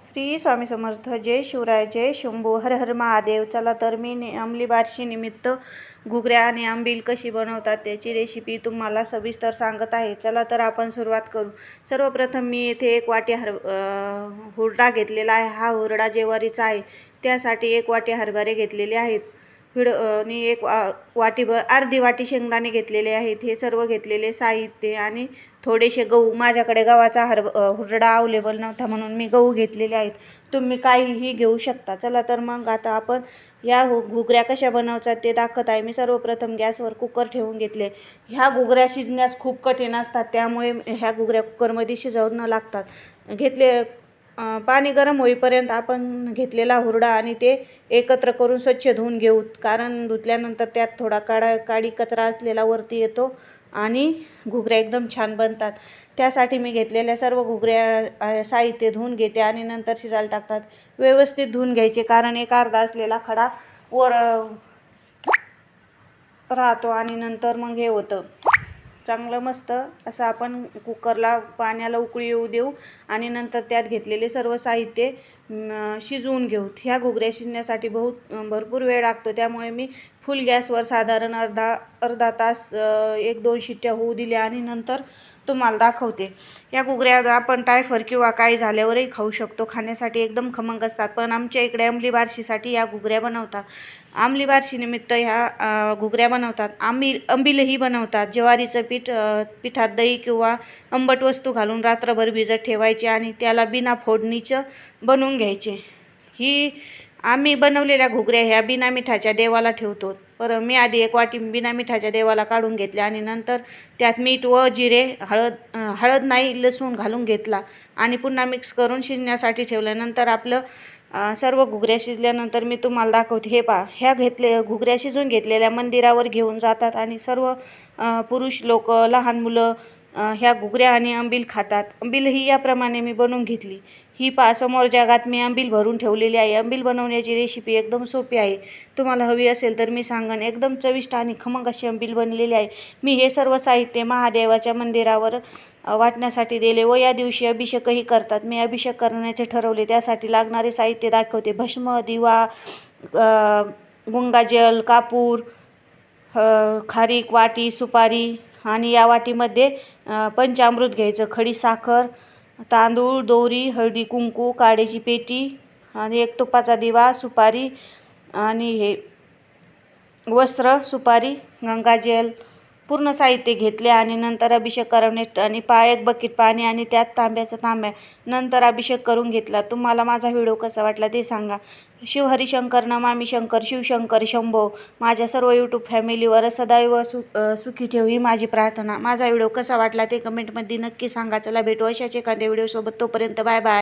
श्री स्वामी समर्थ. जय शिवराय, जय शंभू, हर हर महादेव. चला तर मी अंमली बारशी निमित्त घुगऱ्या आणि आंबील कशी बनवतात त्याची रेसिपी तुम्हाला सविस्तर सांगत आहे. चला तर आपण सुरुवात करू. सर्वप्रथम मी येथे एक वाटी हुरडा घेतलेला आहे. हा हुरडा ज्वारीचा आहे, त्यासाठी 1 वाटी हरभरे घेतलेले आहेत. आणि वाटीभर अर्धी वाटी शेंगदाणे घेतलेले आहेत. हे सर्व घेतलेले साहित्य आणि थोडेसे गहू. माझ्याकडे गव्हाचा हुरडा अवेलेबल नव्हता म्हणून मी गहू घेतलेले आहेत. तुम्ही काहीही घेऊ शकता. चला तर मग आता आपण या घुगऱ्या कशा बनवायच्या ते दाखवत आहे. मी सर्वप्रथम गॅसवर कुकर ठेवून घेतले. ह्या घुगऱ्या शिजण्यास खूप कठीण असतात, त्यामुळे ह्या घुगऱ्या कुकरमध्ये शिजवून लागतात. पाणी गरम होईपर्यंत आपण घेतलेला हुरडा आणि ते एकत्र करून स्वच्छ धुवून घेऊ, कारण धुतल्यानंतर त्यात थोडा काडी कचरा असलेला वरती येतो आणि घुगऱ्या एकदम छान बनतात. त्यासाठी मी घेतलेल्या सर्व घुगऱ्या साहित्य धुवून घेते आणि नंतर शिजायला टाकतात. व्यवस्थित धुवून घ्यायचे, कारण एक अर्धा असलेला खडा वर राहतो आणि नंतर मग हे होतं. चांगलं मस्त असं आपण कुकरला पाण्याला उकळी येऊ देऊ आणि नंतर त्यात घेतलेले सर्व साहित्य शिजवून घेऊ. ह्या घुगऱ्या शिजण्यासाठी भरपूर वेळ लागतो, त्यामुळे मी फुल गॅसवर साधारण अर्धा तास 1-2 शिट्ट्या होऊ दिल्या आणि नंतर तुम्हाला दाखवते. या घुगऱ्या आपण टायफर किंवा काही झाल्यावरही खाऊ शकतो. खाण्यासाठी एकदम खमंग असतात. पण आमच्या इकडे अंमली बारशीसाठी या घुगऱ्या बनवतात. अंमली बारशी निमित्त ह्या घुगऱ्या बनवतात. आंबीलही बनवतात. ज्वारीचं पिठात दही किंवा आंबट वस्तू घालून रात्रभर भिजत ठेवायचे आणि त्याला बिना फोडणीचं बनवून घ्यायचे. आम्ही बनवलेल्या घुगऱ्या ह्या बिना मिठाच्या देवाला ठेवतो. मी आधी 1 वाटी बिना मिठाच्या देवाला काढून घेतल्या आणि नंतर त्यात मीठ व जिरे, हळद नाही लसूण घालून घेतला आणि पुन्हा मिक्स करून शिजण्यासाठी ठेवलं. नंतर आपलं सर्व घुगऱ्या शिजल्यानंतर मी तुम्हाला दाखवते. हे पहा, ह्या घुगऱ्या शिजून घेतलेल्या मंदिरावर घेऊन जातात आणि सर्व पुरुष लोक, लहान मुलं ह्या घुगऱ्या आणि आंबील खातात. आंबीलही याप्रमाणे मी बनवून घेतली. ही समोर जगात मी आंबील भरून ठेवलेली आहे. आंबील बनवण्याची रेसिपी एकदम सोपी आहे. तुम्हाला हवी असेल तर मी सांगेन. एकदम चविष्ट आणि खमंग अशी आंबील बनलेली आहे. मी हे सर्व साहित्य महादेवाच्या मंदिरावर वाटण्यासाठी दिले व या दिवशी अभिषेकही करतात. मी अभिषेक करण्याचे ठरवले, त्यासाठी लागणारे साहित्य दाखवते. भस्म, दिवा, गंगाजल, कापूर, खारीक, वाटी, सुपारी आणि या वाटीमध्ये पंचामृत घ्यायचं, खडी साखर, तांदूळ, दोरी, हळदी, कुंकू, काड्याची पेटी आणि 1 तुपाचा दिवा, सुपारी आणि हे वस्त्र, सुपारी, गंगाजल पूर्ण साहित्य घेतले आणि नंतर अभिषेक करणे आणि 1 बकेट पाणी आणि त्यात तांब्याचा तांब्या नंतर अभिषेक करून घेतला. तुम्हाला माझा व्हिडिओ कसा वाटला ते सांगा. शिव हरिशंकर नमामि शंकर, शिवशंकर शंभो. माझ्या सर्व यूट्यूब फॅमिलीवर सदैव सुखी ठेव ही माझी प्रार्थना. माझा व्हिडिओ कसा वाटला ते कमेंटमध्ये नक्की सांगा. चला भेटू अशाच एखाद्या व्हिडिओसोबत. तोपर्यंत बाय बाय.